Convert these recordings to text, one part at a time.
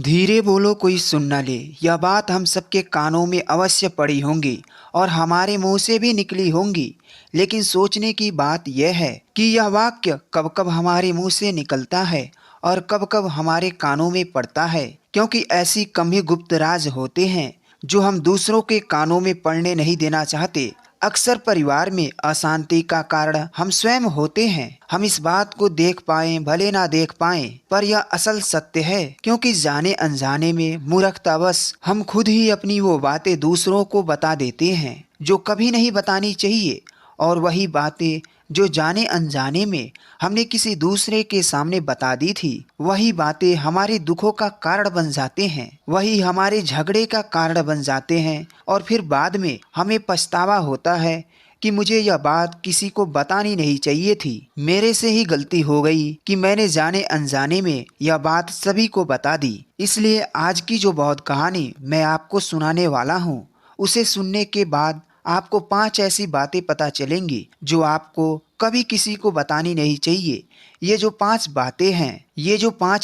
धीरे बोलो कोई सुन न ले, यह बात हम सबके कानों में अवश्य पड़ी होंगी और हमारे मुंह से भी निकली होंगी। लेकिन सोचने की बात यह है कि यह वाक्य कब कब हमारे मुंह से निकलता है और कब कब हमारे कानों में पड़ता है, क्योंकि ऐसी कम ही गुप्त राज होते हैं जो हम दूसरों के कानों में पड़ने नहीं देना चाहते। अक्सर परिवार में अशांति का कारण हम स्वयं होते हैं। हम इस बात को देख पाए भले ना देख पाए, पर यह असल सत्य है, क्योंकि जाने अनजाने में मूर्खतावश हम खुद ही अपनी वो बातें दूसरों को बता देते हैं जो कभी नहीं बतानी चाहिए। और वही बातें जो जाने अनजाने में हमने किसी दूसरे के सामने बता दी थी, वही बातें हमारे दुखों का कारण बन जाते हैं, वही हमारे झगड़े का कारण बन जाते हैं। और फिर बाद में हमें पछतावा होता है कि मुझे यह बात किसी को बतानी नहीं चाहिए थी। मेरे से ही गलती हो गई कि मैंने जाने अनजाने में यह बात सभी को बता दी। इसलिए आज की जो बहुत कहानी मैं आपको सुनाने वाला हूँ, उसे सुनने के बाद आपको 5 ऐसी बातें पता चलेंगी जो आपको कभी किसी को बतानी नहीं चाहिए। ये जो पांच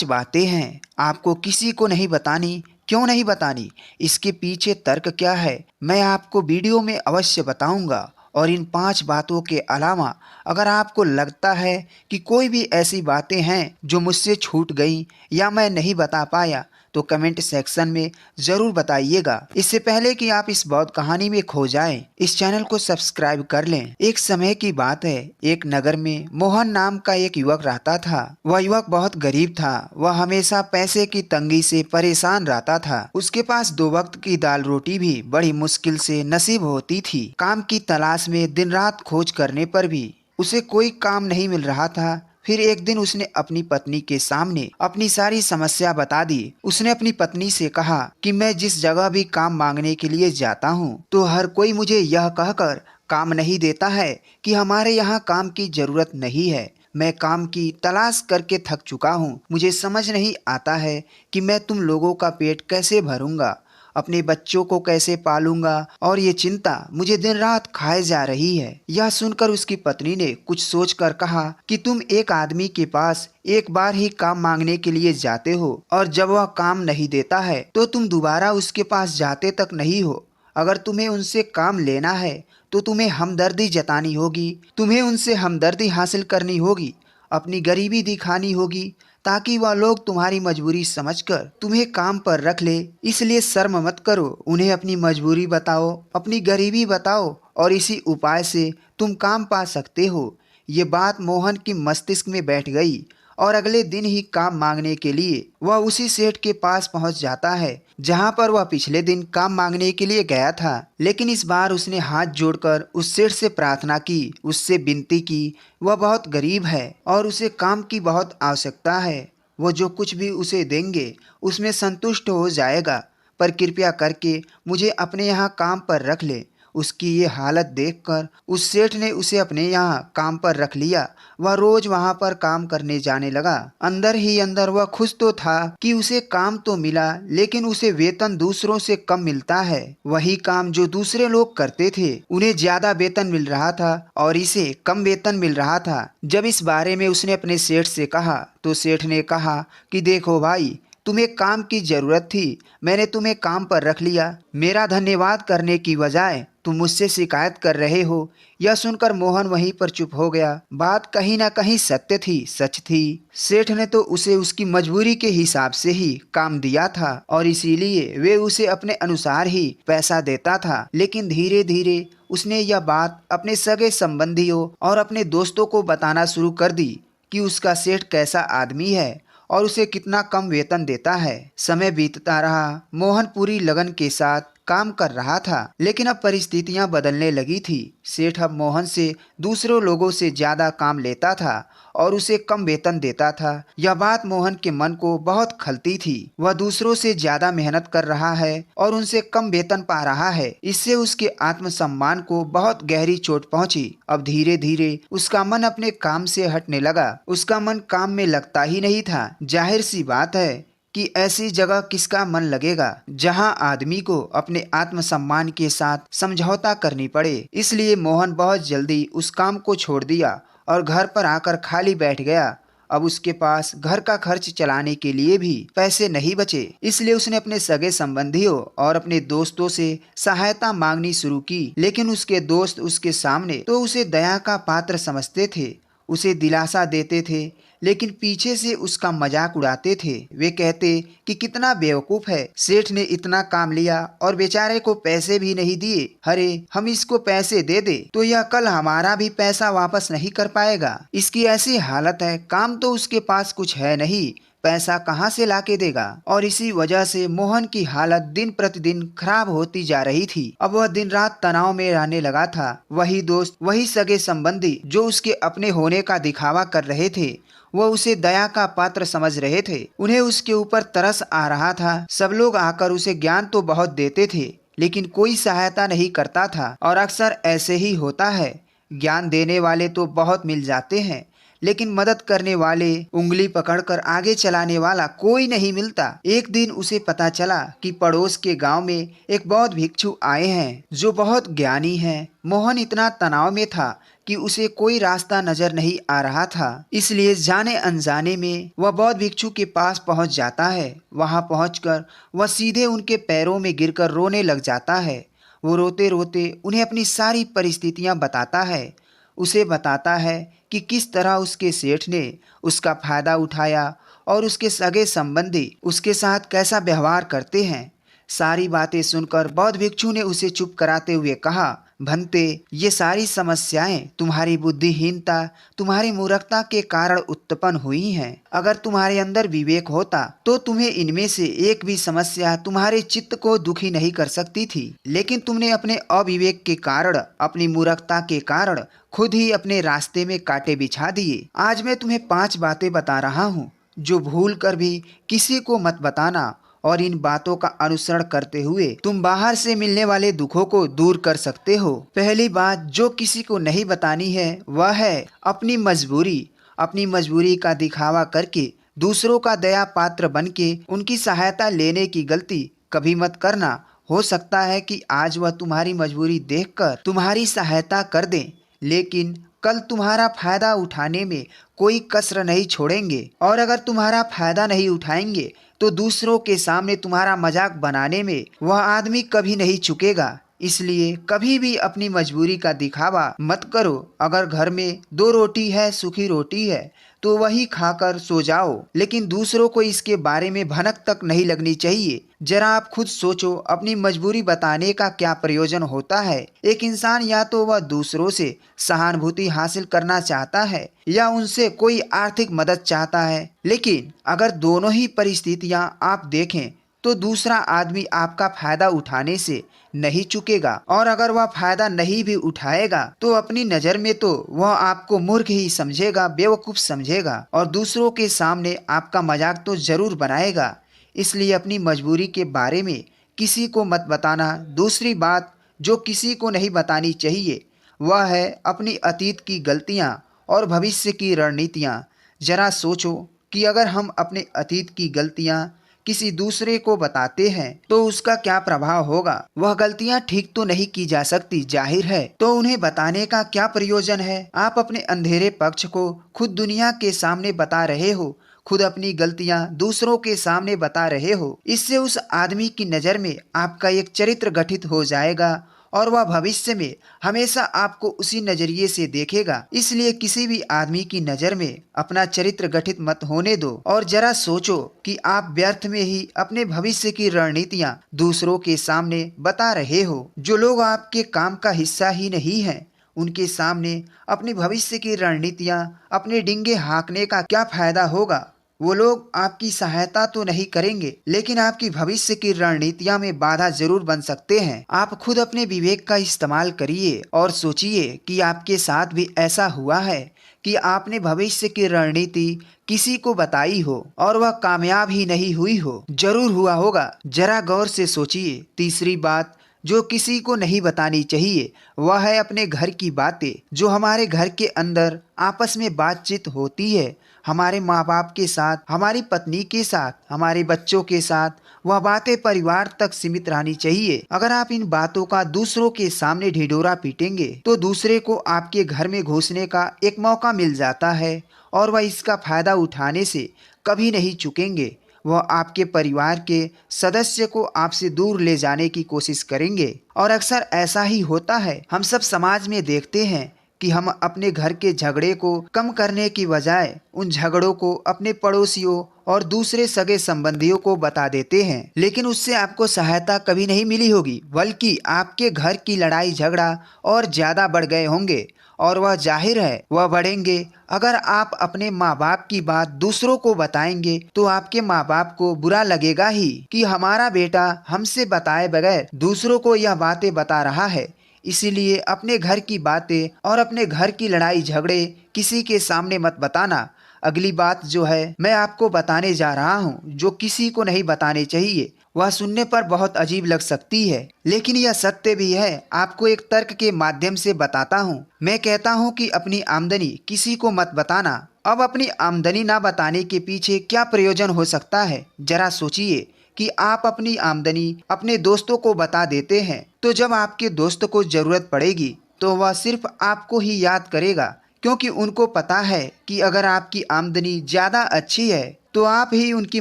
बातें हैं आपको किसी को नहीं बतानी। क्यों नहीं बतानी, इसके पीछे तर्क क्या है, मैं आपको वीडियो में अवश्य बताऊंगा। और इन 5 बातों के अलावा अगर आपको लगता है कि कोई भी ऐसी बातें हैं जो मुझसे छूट गई या मैं नहीं बता पाया, तो कमेंट सेक्शन में ज़रूर बताइएगा। इससे पहले कि आप इस बहुत कहानी में खो जाएं, इस चैनल को सब्सक्राइब कर लें। एक समय की बात है, एक नगर में मोहन नाम का एक युवक रहता था। वह युवक बहुत गरीब था। वह हमेशा पैसे की तंगी से परेशान रहता था। उसके पास 2 वक्त की दाल रोटी भी बड़ी मुश्किल से नसीब होती थी। काम की तलाश में दिन रात खोज करने पर भी उसे कोई काम नहीं मिल रहा था। फिर एक दिन उसने अपनी पत्नी के सामने अपनी सारी समस्या बता दी। उसने अपनी पत्नी से कहा कि मैं जिस जगह भी काम मांगने के लिए जाता हूँ, तो हर कोई मुझे यह कहकर काम नहीं देता है कि हमारे यहाँ काम की जरूरत नहीं है। मैं काम की तलाश करके थक चुका हूँ। मुझे समझ नहीं आता है कि मैं तुम लोगों का पेट कैसे भरूंगा, अपने बच्चों को कैसे पालूंगा, और ये चिंता मुझे दिन रात खाए जा रही है। यह सुनकर उसकी पत्नी ने कुछ सोचकर कहा कि तुम एक आदमी के पास एक बार ही काम मांगने के लिए जाते हो, और जब वह काम नहीं देता है तो तुम दोबारा उसके पास जाते तक नहीं हो। अगर तुम्हें उनसे काम लेना है तो तुम्हें हमदर्दी जतानी होगी, तुम्हें उनसे हमदर्दी हासिल करनी होगी, अपनी गरीबी दिखानी होगी, ताकि वह लोग तुम्हारी मजबूरी समझकर तुम्हें काम पर रख ले। इसलिए शर्म मत करो, उन्हें अपनी मजबूरी बताओ, अपनी गरीबी बताओ, और इसी उपाय से तुम काम पा सकते हो। ये बात मोहन की मस्तिष्क में बैठ गई और अगले दिन ही काम मांगने के लिए वह उसी सेठ के पास पहुंच जाता है जहां पर वह पिछले दिन काम मांगने के लिए गया था। लेकिन इस बार उसने हाथ जोड़कर उस सेठ से प्रार्थना की, उससे विनती की। वह बहुत गरीब है और उसे काम की बहुत आवश्यकता है। वो जो कुछ भी उसे देंगे उसमें संतुष्ट हो जाएगा, पर कृपया करके मुझे अपने यहाँ काम पर रख ले। उसकी ये हालत देखकर उस सेठ ने उसे अपने यहाँ काम पर रख लिया। वह रोज वहाँ पर काम करने जाने लगा। अंदर ही अंदर वह खुश तो था कि उसे काम तो मिला, लेकिन उसे वेतन दूसरों से कम मिलता है। वही काम जो दूसरे लोग करते थे उन्हें ज्यादा वेतन मिल रहा था और इसे कम वेतन मिल रहा था। जब इस बारे में उसने अपने सेठ से कहा तो सेठ ने कहा कि देखो भाई, तुम्हें काम की जरूरत थी, मैंने तुम्हें काम पर रख लिया। मेरा धन्यवाद करने की बजाय तुम मुझसे शिकायत कर रहे हो। यह सुनकर मोहन वहीं पर चुप हो गया। बात कहीं ना कहीं सत्य थी, सच थी। सेठ ने तो उसे उसकी मजबूरी के हिसाब से ही काम दिया था और इसीलिए वे उसे अपने अनुसार ही पैसा देता था। लेकिन धीरे धीरे उसने यह बात अपने सगे संबंधियों और अपने दोस्तों को बताना शुरू कर दी कि उसका सेठ कैसा आदमी है और उसे कितना कम वेतन देता है। समय बीतता रहा। मोहन पूरी लगन के साथ काम कर रहा था, लेकिन अब परिस्थितियां बदलने लगी थी। सेठ अब मोहन से दूसरों लोगों से ज्यादा काम लेता था और उसे कम वेतन देता था। यह बात मोहन के मन को बहुत खलती थी। वह दूसरों से ज्यादा मेहनत कर रहा है और उनसे कम वेतन पा रहा है। इससे उसके आत्मसम्मान को बहुत गहरी चोट पहुंची। अब धीरे धीरे उसका मन अपने काम से हटने लगा। उसका मन काम में लगता ही नहीं था। जाहिर सी बात है कि ऐसी जगह किसका मन लगेगा जहां आदमी को अपने आत्मसम्मान के साथ समझौता करनी पड़े। इसलिए मोहन बहुत जल्दी उस काम को छोड़ दिया और घर पर आकर खाली बैठ गया। अब उसके पास घर का खर्च चलाने के लिए भी पैसे नहीं बचे। इसलिए उसने अपने सगे संबंधियों और अपने दोस्तों से सहायता मांगनी शुरू की। लेकिन उसके दोस्त उसके सामने तो उसे दया का पात्र समझते थे, उसे दिलासा देते थे, लेकिन पीछे से उसका मजाक उड़ाते थे। वे कहते कि कितना बेवकूफ है, सेठ ने इतना काम लिया और बेचारे को पैसे भी नहीं दिए। अरे हम इसको पैसे दे दे तो यह कल हमारा भी पैसा वापस नहीं कर पाएगा। इसकी ऐसी हालत है, काम तो उसके पास कुछ है नहीं, पैसा कहाँ से लाके देगा। और इसी वजह से मोहन की हालत दिन प्रतिदिन खराब होती जा रही थी। अब वह दिन रात तनाव में रहने लगा था। वही दोस्त, वही सगे संबंधी जो उसके अपने होने का दिखावा कर रहे थे, वह उसे दया का पात्र समझ रहे थे। उन्हें उसके ऊपर तरस आ रहा था। सब लोग आकर उसे ज्ञान तो बहुत देते थे, लेकिन कोई सहायता नहीं करता था। और अक्सर ऐसे ही होता है, ज्ञान देने वाले तो बहुत मिल जाते हैं, लेकिन मदद करने वाले, उंगली पकड़कर आगे चलाने वाला कोई नहीं मिलता। एक दिन उसे पता चला कि पड़ोस के गांव में एक बौद्ध भिक्षु आए हैं जो बहुत ज्ञानी हैं। मोहन इतना तनाव में था कि उसे कोई रास्ता नजर नहीं आ रहा था। इसलिए जाने अनजाने में वह बौद्ध भिक्षु के पास पहुंच जाता है। वहां पहुंचकर वह सीधे उनके पैरों में गिरकर रोने लग जाता है। वो रोते रोते उन्हें अपनी सारी परिस्थितियां बताता है। उसे बताता है कि किस तरह उसके सेठ ने उसका फायदा उठाया और उसके सगे संबंधी उसके साथ कैसा व्यवहार करते हैं। सारी बातें सुनकर बौद्ध भिक्षु ने उसे चुप कराते हुए कहा, भंते, ये सारी समस्याएं तुम्हारी बुद्धिहीनता, तुम्हारी मूर्खता के कारण उत्पन्न हुई हैं। अगर तुम्हारे अंदर विवेक होता तो तुम्हें इनमें से एक भी समस्या तुम्हारे चित्त को दुखी नहीं कर सकती थी। लेकिन तुमने अपने अविवेक के कारण, अपनी मूर्खता के कारण खुद ही अपने रास्ते में कांटे बिछा दिए। आज मैं तुम्हें 5 बातें बता रहा हूँ जो भूल कर भी किसी को मत बताना, और इन बातों का अनुसरण करते हुए तुम बाहर से मिलने वाले दुखों को दूर कर सकते हो। पहली बात जो किसी को नहीं बतानी है वह है अपनी मजबूरी। अपनी मजबूरी का दिखावा करके दूसरों का दया पात्र बन के उनकी सहायता लेने की गलती कभी मत करना। हो सकता है कि आज वह तुम्हारी मजबूरी देखकर तुम्हारी सहायता कर दें, लेकिन कल तुम्हारा फायदा उठाने में कोई कसर नहीं छोड़ेंगे। और अगर तुम्हारा फायदा नहीं उठाएंगे तो दूसरों के सामने तुम्हारा मजाक बनाने में वह आदमी कभी नहीं चुकेगा। इसलिए कभी भी अपनी मजबूरी का दिखावा मत करो। अगर घर में 2 रोटी है, सूखी रोटी है, तो वही खाकर सो जाओ, लेकिन दूसरों को इसके बारे में भनक तक नहीं लगनी चाहिए। जरा आप खुद सोचो, अपनी मजबूरी बताने का क्या प्रयोजन होता है। एक इंसान या तो वह दूसरों से सहानुभूति हासिल करना चाहता है या उनसे कोई आर्थिक मदद चाहता है, लेकिन अगर दोनों ही परिस्थितियां आप देखें तो दूसरा आदमी आपका फायदा उठाने से नहीं चुकेगा। और अगर वह फायदा नहीं भी उठाएगा तो अपनी नज़र में तो वह आपको मूर्ख ही समझेगा, बेवकूफ़ समझेगा, और दूसरों के सामने आपका मजाक तो जरूर बनाएगा। इसलिए अपनी मजबूरी के बारे में किसी को मत बताना। दूसरी बात जो किसी को नहीं बतानी चाहिए वह है अपनी अतीत की गलतियां और भविष्य की रणनीतियां। जरा सोचो कि अगर हम अपने अतीत की गलतियां किसी दूसरे को बताते हैं तो उसका क्या प्रभाव होगा। वह गलतियां ठीक तो नहीं की जा सकती, जाहिर है, तो उन्हें बताने का क्या प्रयोजन है। आप अपने अंधेरे पक्ष को खुद दुनिया के सामने बता रहे हो, खुद अपनी गलतियां दूसरों के सामने बता रहे हो। इससे उस आदमी की नज़र में आपका एक चरित्र गठित हो जाएगा और वह भविष्य में हमेशा आपको उसी नजरिए से देखेगा। इसलिए किसी भी आदमी की नज़र में अपना चरित्र गठित मत होने दो। और जरा सोचो कि आप व्यर्थ में ही अपने भविष्य की रणनीतियां दूसरों के सामने बता रहे हो। जो लोग आपके काम का हिस्सा ही नहीं है, उनके सामने अपने भविष्य की रणनीतियां, अपने डिंगे हाँकने का क्या फायदा होगा। वो लोग आपकी सहायता तो नहीं करेंगे, लेकिन आपकी भविष्य की रणनीतियां में बाधा जरूर बन सकते हैं। आप खुद अपने विवेक का इस्तेमाल करिए और सोचिए कि आपके साथ भी ऐसा हुआ है कि आपने भविष्य की रणनीति किसी को बताई हो और वह कामयाब ही नहीं हुई हो। जरूर हुआ होगा, जरा गौर से सोचिए। तीसरी बात जो किसी को नहीं बतानी चाहिए वह है अपने घर की बातें। जो हमारे घर के अंदर आपस में बातचीत होती है, हमारे माँ बाप के साथ, हमारी पत्नी के साथ, हमारे बच्चों के साथ, वह बातें परिवार तक सीमित रहनी चाहिए। अगर आप इन बातों का दूसरों के सामने ढिढोरा पीटेंगे तो दूसरे को आपके घर में घुसने का एक मौका मिल जाता है और वह इसका फायदा उठाने से कभी नहीं चूकेंगे। वह आपके परिवार के सदस्य को आपसे दूर ले जाने की कोशिश करेंगे। और अक्सर ऐसा ही होता है। हम सब समाज में देखते हैं कि हम अपने घर के झगड़े को कम करने की बजाय उन झगड़ों को अपने पड़ोसियों और दूसरे सगे संबंधियों को बता देते हैं, लेकिन उससे आपको सहायता कभी नहीं मिली होगी, बल्कि आपके घर की लड़ाई झगड़ा और ज्यादा बढ़ गए होंगे। और वह जाहिर है वह बढ़ेंगे। अगर आप अपने माँ बाप की बात दूसरों को बताएंगे तो आपके माँ बाप को बुरा लगेगा ही कि हमारा बेटा हमसे बताए बगैर दूसरों को यह बातें बता रहा है। इसीलिए अपने घर की बातें और अपने घर की लड़ाई झगड़े किसी के सामने मत बताना। अगली बात जो है मैं आपको बताने जा रहा हूँ, जो किसी को नहीं बताने चाहिए। वह सुनने पर बहुत अजीब लग सकती है, लेकिन यह सत्य भी है। आपको एक तर्क के माध्यम से बताता हूँ। मैं कहता हूँ कि अपनी आमदनी किसी को मत बताना। अब अपनी आमदनी ना बताने के पीछे क्या प्रयोजन हो सकता है, जरा सोचिए कि आप अपनी आमदनी अपने दोस्तों को बता देते हैं, तो जब आपके दोस्त को जरूरत पड़ेगी तो वह सिर्फ आपको ही याद करेगा, क्योंकि उनको पता है कि अगर आपकी आमदनी ज़्यादा अच्छी है तो आप ही उनकी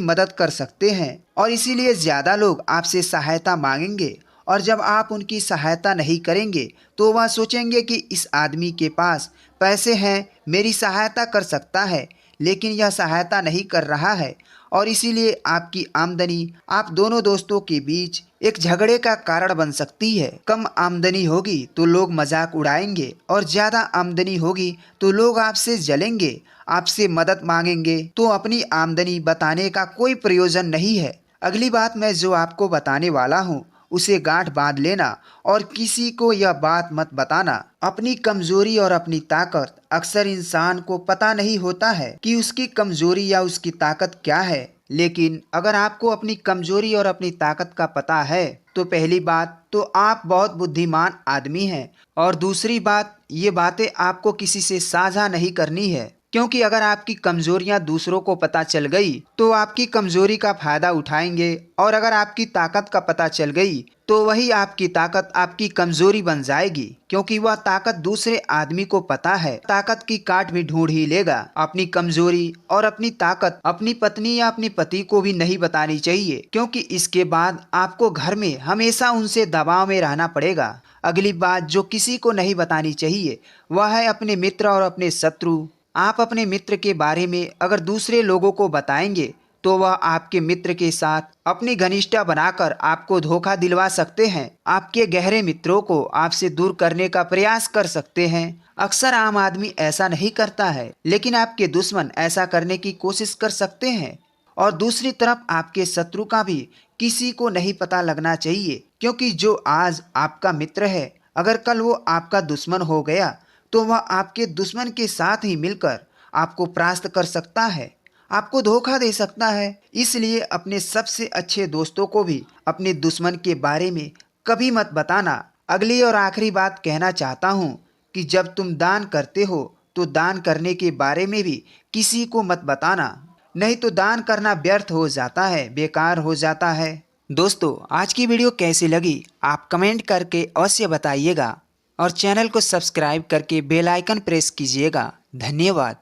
मदद कर सकते हैं, और इसीलिए ज़्यादा लोग आपसे सहायता मांगेंगे। और जब आप उनकी सहायता नहीं करेंगे तो वह सोचेंगे कि इस आदमी के पास पैसे हैं, मेरी सहायता कर सकता है, लेकिन यह सहायता नहीं कर रहा है। और इसीलिए आपकी आमदनी आप दोनों दोस्तों के बीच एक झगड़े का कारण बन सकती है। कम आमदनी होगी तो लोग मजाक उड़ाएंगे, और ज़्यादा आमदनी होगी तो लोग आपसे जलेंगे, आपसे मदद मांगेंगे। तो अपनी आमदनी बताने का कोई प्रयोजन नहीं है। अगली बात मैं जो आपको बताने वाला हूँ उसे गांठ बांध लेना और किसी को यह बात मत बताना। अपनी कमजोरी और अपनी ताकत अक्सर इंसान को पता नहीं होता है कि उसकी कमजोरी या उसकी ताकत क्या है। लेकिन अगर आपको अपनी कमजोरी और अपनी ताकत का पता है तो पहली बात तो आप बहुत बुद्धिमान आदमी हैं, और दूसरी बात ये बातें आपको किसी से साझा नहीं करनी है, क्योंकि अगर आपकी कमजोरियां दूसरों को पता चल गई तो आपकी कमजोरी का फायदा उठाएंगे, और अगर आपकी ताकत का पता चल गई तो वही आपकी ताकत आपकी कमजोरी बन जाएगी, क्योंकि वह ताकत दूसरे आदमी को पता है। ताकत की काट भी ढूंढ ही लेगा। अपनी कमजोरी और अपनी ताकत अपनी पत्नी या अपनी पति को भी नहीं बतानी चाहिए, क्योंकि इसके बाद आपको घर में हमेशा उनसे दबाव में रहना पड़ेगा। अगली बात जो किसी को नहीं बतानी चाहिए वह है अपने मित्र और अपने शत्रु। आप अपने मित्र के बारे में अगर दूसरे लोगों को बताएंगे तो वह आपके मित्र के साथ अपनी घनिष्ठता बनाकर आपको धोखा दिलवा सकते हैं। आपके गहरे मित्रों को आपसे दूर करने का प्रयास कर सकते हैं। अक्सर आम आदमी ऐसा नहीं करता है, लेकिन आपके दुश्मन ऐसा करने की कोशिश कर सकते हैं। और दूसरी तरफ आपके शत्रु का भी किसी को नहीं पता लगना चाहिए, क्योंकि जो आज आपका मित्र है अगर कल वो आपका दुश्मन हो गया तो वह आपके दुश्मन के साथ ही मिलकर आपको परास्त कर सकता है, आपको धोखा दे सकता है। इसलिए अपने सबसे अच्छे दोस्तों को भी अपने दुश्मन के बारे में कभी मत बताना। अगली और आखिरी बात कहना चाहता हूँ कि जब तुम दान करते हो तो दान करने के बारे में भी किसी को मत बताना, नहीं तो दान करना व्यर्थ हो जाता है, बेकार हो जाता है। दोस्तों, आज की वीडियो कैसी लगी आप कमेंट करके अवश्य बताइएगा, और चैनल को सब्सक्राइब करके बेल आइकन प्रेस कीजिएगा। धन्यवाद।